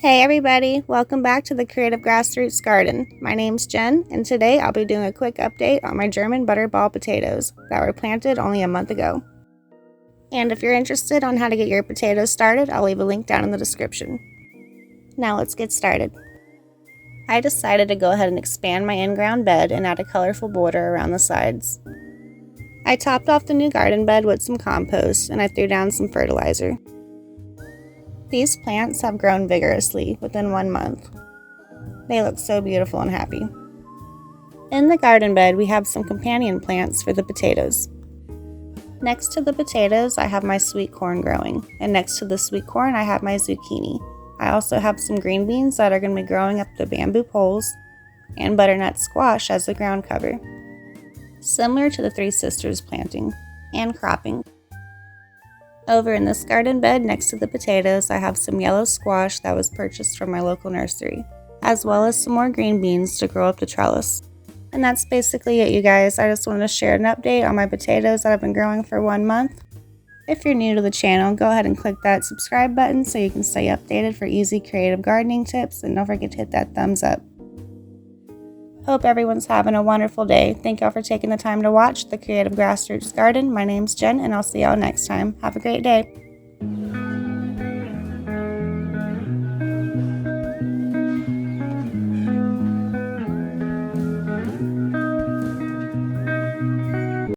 Hey everybody, welcome back to the Creative Grassroots Garden. My name's Jen, and today I'll be doing a quick update on my German butterball potatoes that were planted only a month ago. And if you're interested on how to get your potatoes started, I'll leave a link down in the description. Now let's get started. I decided to go ahead and expand my in-ground bed and add a colorful border around the sides. I topped off the new garden bed with some compost and I threw down some fertilizer. These plants have grown vigorously within 1 month. They look so beautiful and happy. In the garden bed, we have some companion plants for the potatoes. Next to the potatoes, I have my sweet corn growing, and next to the sweet corn, I have my zucchini. I also have some green beans that are going to be growing up the bamboo poles, and butternut squash as the ground cover, similar to the Three Sisters planting and cropping. Over in this garden bed next to the potatoes, I have some yellow squash that was purchased from my local nursery, as well as some more green beans to grow up the trellis. And that's basically it, you guys. I just wanted to share an update on my potatoes that have been growing for 1 month. If you're new to the channel, go ahead and click that subscribe button so you can stay updated for easy creative gardening tips, and don't forget to hit that thumbs up. Hope everyone's having a wonderful day. Thank y'all for taking the time to watch the Creative Grassroots Garden. My name's Jen, and I'll see y'all next time. Have a great day.